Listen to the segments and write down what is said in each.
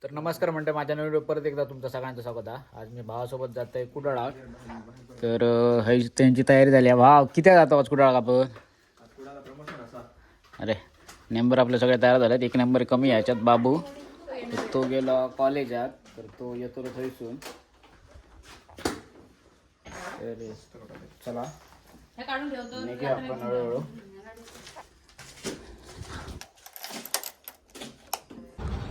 तर नमस्कार म्हणते माझ्या नवीन व्हिडिओ परत एकदा तुमचं सगळ्यांचं स्वागत आहे. आज मी भावासोबत जात आहे कुडाळा. तर ही त्यांची तयारी झाली आहे. भाव किती जातो आज कुडाळा आपण? अरे नंबर आपले सगळे तयार झालेत. एक नंबर कमी आहे याच्यात बाबू. तो गेला कॉलेजात तर तो येतो थैसून. चला निघूया आपण हळूहळू.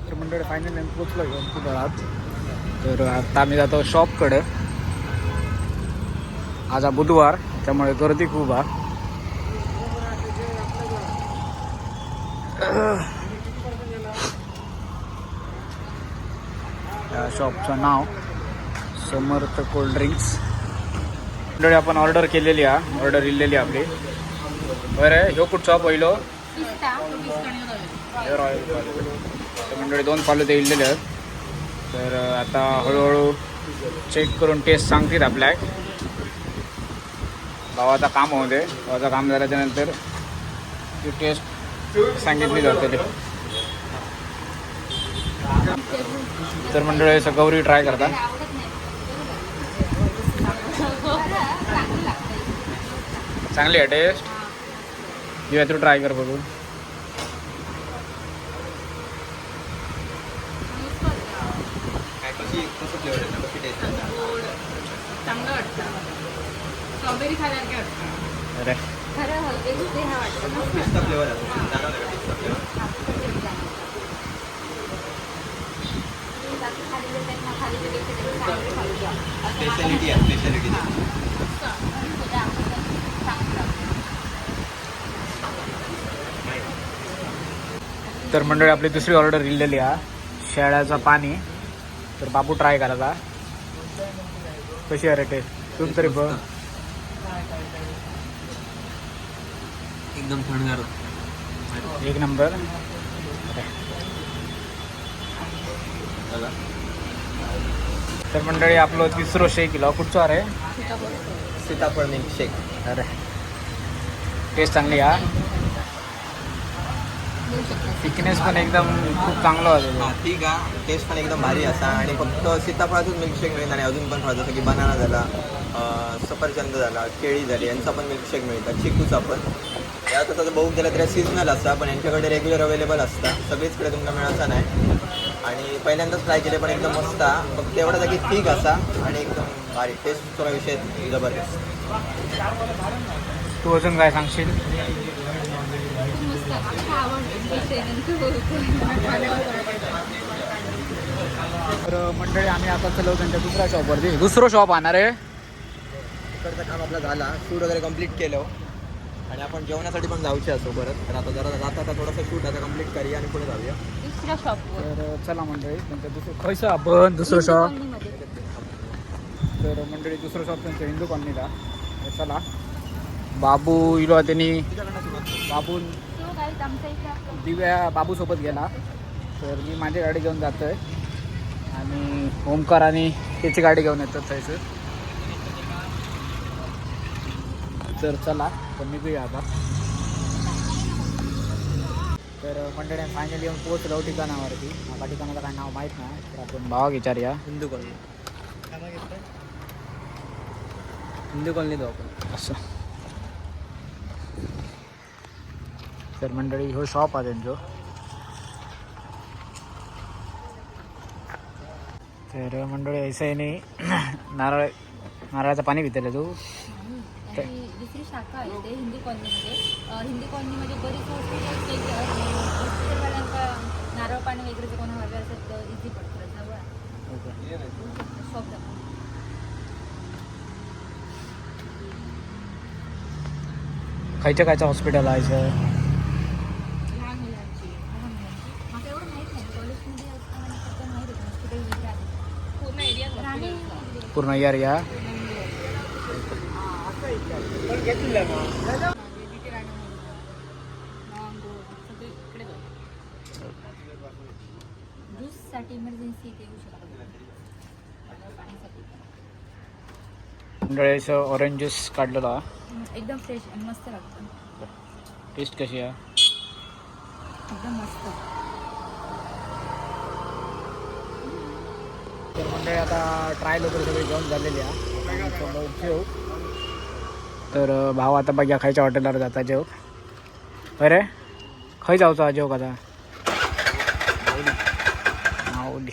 तर मंडळी फायनली आम्ही पोचलो घेऊन कुडाळात. तर आता आम्ही जातो शॉपकडे. आज हा बुधवार त्यामुळे गर्दी खूप आहे. या शॉपचं नाव समर्थ कोल्ड ड्रिंक्स. मंडळी आपण ऑर्डर केलेली आहे, ऑर्डर इल्लेली आपली. बरं ह्यो कुठचा पहिलो हेअर ऑइल तर मंडळी 2 फालुदे इल्लेले आहेत. तर आता हळूहळू चेक करून टेस्ट सांगतील आपल्या. भावाचं काम होऊ दे. भावाचं काम झाल्याच्यानंतर ती टेस्ट सांगितली जाते. तर मंडळी असं गौरी ट्राय करता. चांगली आहे टेस्ट. जेव्हा तू ट्राय कर बघू. अरे तर मंडळी आपली दुसरी ऑर्डर दिलेली आहे शेळ्याचं पाणी. तर बाबू ट्राय करायचा कशी आहे रे टेस्ट. तुम्ही तरी बघ. एकदम थंडगार एक नंबर. तर मंडळी आपलं तिसरं शेक किलो कुठचं अरे सीताफळ मिल्कशेक. अरे टेस्ट चांगली आहे. थिकनेस पण एकदम खूप चांगलं होतं. ठीक आहे. टेस्ट पण एकदम भारी असा आणि फक्त सीताफळाचंच मिल्कशेक मिळतं आणि अजून पण फळ जसं की बनाना झाला, सफरचंद झाला, केळी झाली यांचा पण मिल्कशेक मिळतात. चिकूचा पण या तसं बघून गेलं तरी सीजनल असता पण यांच्याकडे रेग्युलर अवेलेबल असतात. सगळीचकडे तुम्हाला मिळायचा नाही. आणि पहिल्यांदाच ट्राय केले पण एकदम मस्त. फक्त एवढा जागी ठीक असा आणि एकदम भारी टेस्ट. थोडा विषय जबरदस्त. तू अजून काय सांगशील? तर मंडळी आम्ही आता चलो त्यांच्या दुसऱ्या शॉपवरती. दुसरं शॉप आणणार आहे. इकडचं काम आपलं झाला. शूट वगैरे कंप्लीट केलं आणि आपण जेवणासाठी पण जाऊचे असो परत. तर आता जरा जाता थोडंसं शूट आता कंप्लीट करूया आणि पुढे जाऊया दुसऱ्या शॉपवर. तर चला मंडळी त्यांच्या दुसरं खयचं आपण दुसरं शॉप. तर मंडळी दुसरं शॉप त्यांचं हिंदू कॉलनीला. चला बाबू इलो त्यांनी बाबू दिव्या बाबूसोबत गेला. तर मी माझी गाडी घेऊन जातो आहे आणि ओमकार आणि त्याची गाडी घेऊन येतात त्याचं. तर चला पण निघूया आता. तर मंडळी फायनली येऊन पोहोचलो ठिकाणावरती. मला ठिकाणाचं काय नाव माहीत नाही तर आपण भावा विचारूया. हिंदू कॉलनी. हिंदू कॉलनी जाऊ आपण असं. तर मंडळी हो शॉप आहे त्यांचं. तर मंडळी ऐसा आहे नाही. नारळाचं पाणी पितेलं तू. दुसरी शाखा आहे ते हिंदी कॉलनीमध्ये. हिंदी कॉलनीमध्ये बरीच हॉस्पिटलवाल्यांका नारळ पाणी वगैरे कोणा हवे असेल तर इझी पडतं जवळ शॉप. खायचं हॉस्पिटल आहे सर. लहान मुलांची मला एवढं माहीत नाही. कॉलेजमध्ये असताना फक्त माहीत होतं हॉस्पिटल वगैरे आहे पूर्ण एरिया. पूर्ण एरिया. ज्यूससाठी इमर्जन्सी ते येऊ शकतो. मंडळीचं ऑरेंज ज्यूस काढलेला. एकदम फ्रेश आणि मस्त लागतं. टेस्ट कशी आहे? एकदम मस्त. मंडळी आता ट्रायल वगैरे सगळे जेवण झालेली आहे. आता आम्ही जेव. तर भाव आता बघ्या खायच्या हॉटेलवर जाता जेव. अरे खंय जाऊचा जेव आता माऊली.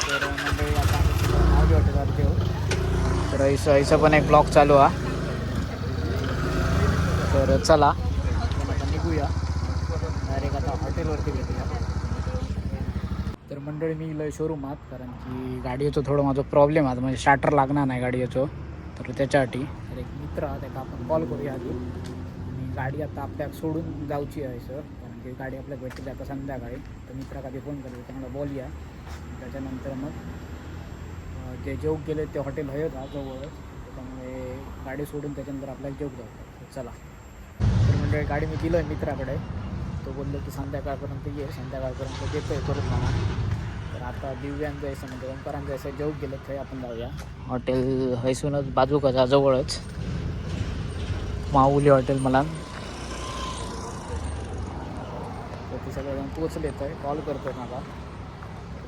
तर मंडळी आता आम्ही माऊली हॉटेलवर जेव. तर ऐसा पण एक ब्लॉग चालू आहे. तर चला आपण आता निघूया डायरेक्ट आता हॉटेलवरती भेटूया. तर मंडळी मी इलं शोरूमात, कारण की गाडीचं थोडं माझं प्रॉब्लेम आहे, म्हणजे स्टार्टर लागणार नाही गाडीचं. तर त्याच्यासाठी तर एक मित्र आहे त्याला आपण कॉल करूया आधी. आणि गाडी आता आपल्याला सोडून जाऊची आहे सर, कारण की गाडी आपल्याला भेटली आता संध्याकाळी. तर मित्राला आधी फोन करूया, त्यामुळे बोलूया. त्याच्यानंतर मग जे जेव गेले ते हॉटेल हयत हा जवळच, त्याच्यामुळे गाडी सोडून त्याच्यानंतर आपल्याला जेव जाऊ. चला. तर म्हणजे गाडी मी दिलं आहे मित्राकडे. तो बोललो की संध्याकाळपर्यंत ये, संध्याकाळपर्यंत येतो आहे करून मला. तर आता दिव्यांचं जायचं म्हणजे ओंकारांचं जायचं जेव गेलं ते आपण जाऊया. हॉटेल हैसूनच बाजूका जवळच माऊली हॉटेल मला. तर ते सगळेजण पोचले तर कॉल करतो मला.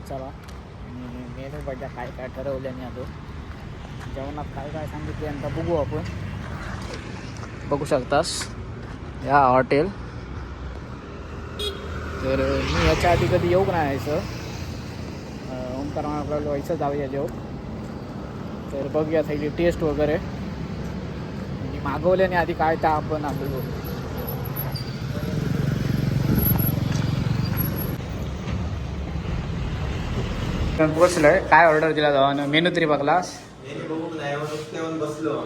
चला. आणि मेनू बघा काय काय ठरवल्याने आलो. जेवणात काय काय सांगितले आता बघू आपण. बघू शकतास या हॉटेल. तर मी याच्या आधी कधी येऊ नाही यायचं. ओंकार आपल्याला व्हायचं जाऊया जेव. तर बघूया थैली टेस्ट वगैरे आणि मागवल्याने आधी काय तर आपण आपलं पोचलं आहे. काय ऑर्डर दिला जाऊन मेनू तरी बघलास? बसलो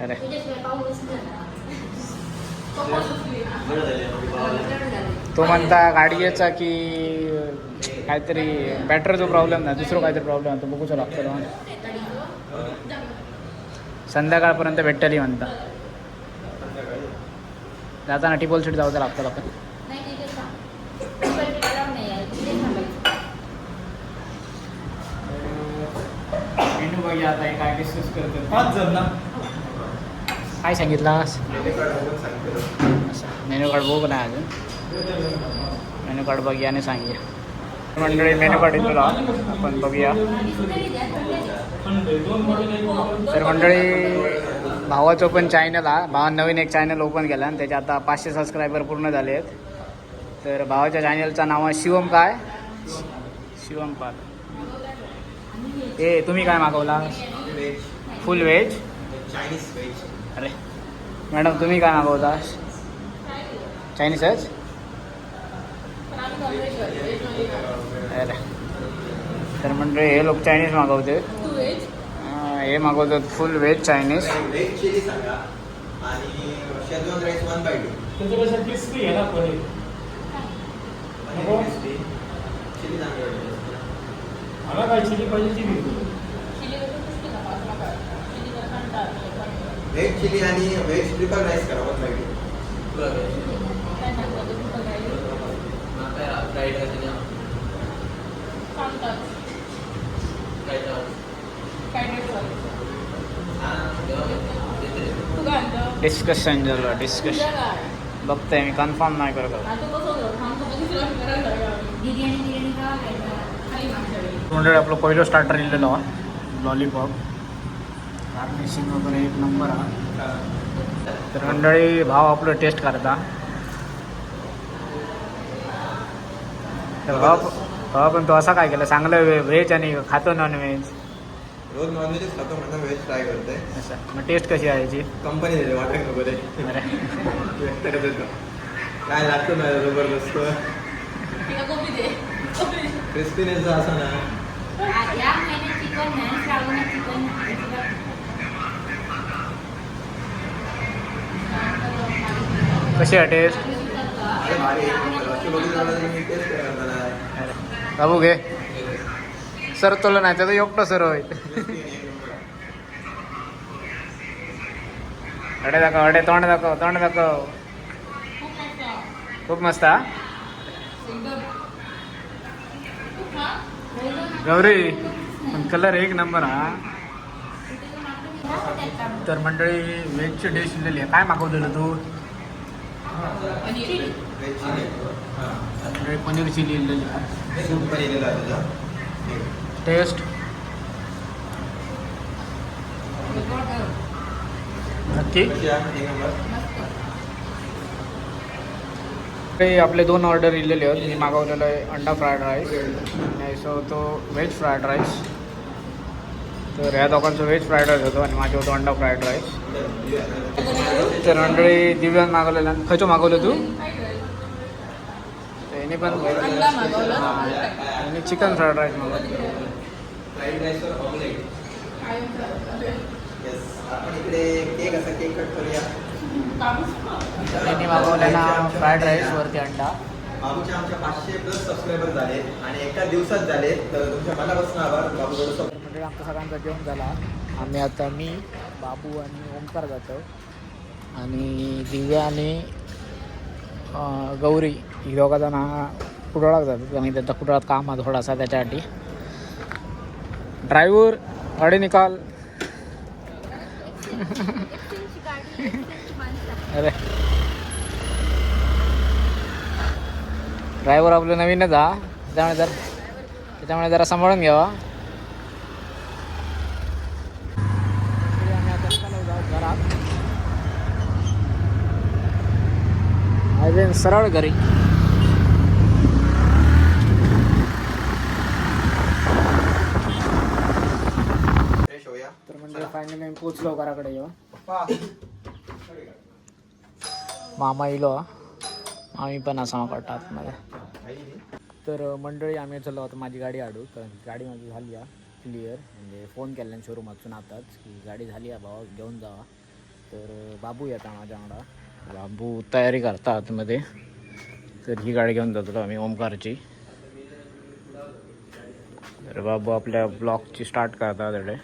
अरे तो म्हणता गाडीचा की काहीतरी बॅटरीचा प्रॉब्लेम नाही, दुसरं काहीतरी प्रॉब्लेम आहे. तो बघूच लागतं संध्याकाळपर्यंत भेटली म्हणता. जाताना टिपल सीट जाऊ लागतं आपण. मेनू बघूया आता काय डिस्कस करतो. 5 जण ना काय सांगितलास? मेनू कार्ड बघू नाही अजून. मेनू कार्ड बघूया आणि सांगूया. मंडळी मेनू कार्ड दिला आपण बघूया. तर मंडळी भावाचं पण चॅनल आहे. भावानं नवीन एक चॅनल ओपन केला आणि त्याचे आता 500 सबस्क्रायबर पूर्ण झाले आहेत. तर भावाच्या चॅनलचं नाव आहे शिवम काय शिवम पाल. ए तुम्ही काय मागवला? फुल व्हेज चायनीज व्हेज. अरे मॅडम तुम्ही काय मागवता? चायनीजच? अरे तर म्हणजे हे लोक चायनीज मागवते. हे मागवतात full veg Chinese. Veg chilli सांगा आणि शेजवान राईस 1/2. त्याच्यापेक्षा क्रिस्पी आहे ना पनीर. चिली सांगा. मला काय चिली पाहिजे चिली. व्हेज चिली आणि व्हेज ट्रिपल राईस करा 1/2. डिस्कशन झालं डिस्कशन. बघतोय मी कन्फर्म नाही करत. मंडळी आपलं पहिलं स्टार्टर लिहिलेलं लॉलीपॉप. गार्निशिंग वगैरे एक नंबर आहे. तर मंडळी भाव आपलं टेस्ट करता. तर भाव पण तो असा काय केलं चांगलं व्हेज आणि खातो नॉनव्हेज. रोज नॉनव्हेजच खातो म्हणून व्हेज ट्राय करतोय. असं मग टेस्ट कशी आहे याची? कंपनी दिली वाटत नको ते. अरे व्यक्त करत होतो काय लागतो ना जबरदस्त क्रिस्पीनेस असं ना. कशी आहे टेस्ट? भारी मी टेस्ट करणार. बाबू घे सर तुला नाही तर एकटं सर होय. अडे दाखव अडे तोंड दाखव. खूप मस्त हा गौरी. कलर एक नंबर हा. तर मंडळी व्हेजची डिश दिलेली आहे. काय मागवलेलं तू? व्हेज चिली मंडळी पनीर चिली इल्लेली आहे. सूप पण इलेलं आहे तुझं. टेस्ट नक्की. कशी आहे? एक नंबर. ते आपले 2 ऑर्डर इलेले आहेत. मी मागवलेलं आहे अंडा फ्राईड राईस आणि सो तो व्हेज फ्राईड राईस. तर ह्या दोघांचं व्हेज फ्राईड राईस होतो आणि माझं होतं अंडा फ्राईड राईस. तर मंडळी दिव्यान मागवलेलं आहे. खयचं मागवलं तू? त्याने पण आणि चिकन फ्राईड राईस मागवलं. फ्राईड राईसवर ऑमलेट. येस. आपण इकडे केक असा केक कट करूया. त्यांनी मागवलेला फ्राईड राईसवरती अंडा. बाबूच्या आमच्या 500+ सबस्क्रायबर झाले आणि एका दिवसात झाले. तर तुमच्या मनापासून आभार बाबू. थोडंसं म्हणजे आमचा सगळ्यांचा जेवण झाला. आम्ही आता मी बाबू आणि ओंकार जातो आणि दिव्या आणि गौरी ही दोघा जण कुडाळात जातात आणि त्यांचा कुडाळात काम आहे थोडासा त्याच्यासाठी. ड्रायव्हर गाडी निकाल. अरे ड्रायव्हर आपलं नवीनच हा त्याच्यामुळे जरा सांभाळून घ्यावा. आम्ही आता निघालो घरात. सरळ घरी. फ्रेश होऊया. तर म्हणजे फायनली आम्ही पोचलो घराकडे. येऊ पप्पा. मामा इलो आम्ही पण असा वाटतं आतमध्ये. तर मंडळी आम्ही चलो आता माझी गाडी आडू. कारण गाडी माझी झाली आहे क्लिअर. म्हणजे फोन केला शोरूमातून आताच की गाडी झाली आहे भावा घेऊन जावा. तर बाबू येता माझ्याकडं. बाबू तयारी करता आतमध्ये. तर ही गाडी घेऊन जातो आम्ही ओमकारची. तर बाबू आपल्या ब्लॉगची स्टार्ट करता तिकडे.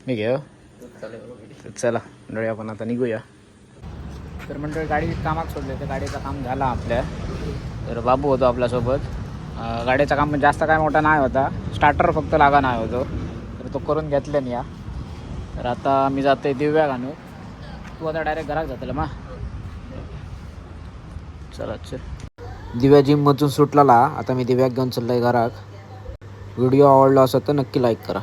मी घेऊ. चला मंडळी आपण आता निघूया. तर मंडळी गाडी कामात सोडले. तर गाडीचं काम झालं आपल्या. तर बाबू होतो आपल्यासोबत. गाडीचं काम जास्त काय मोठा नाही होता. स्टार्टर फक्त लागा नाही होतो. तर तो करून घेतले नाही या. तर आता मी जाते दिव्या घालू. तू आता डायरेक्ट घरात जातलं मा. चला चल. दिव्या जिममधून सुटलेला. आता मी दिव्याक घेऊन चाललोय घरात. व्हिडिओ आवडला असेल तर नक्की लाईक करा.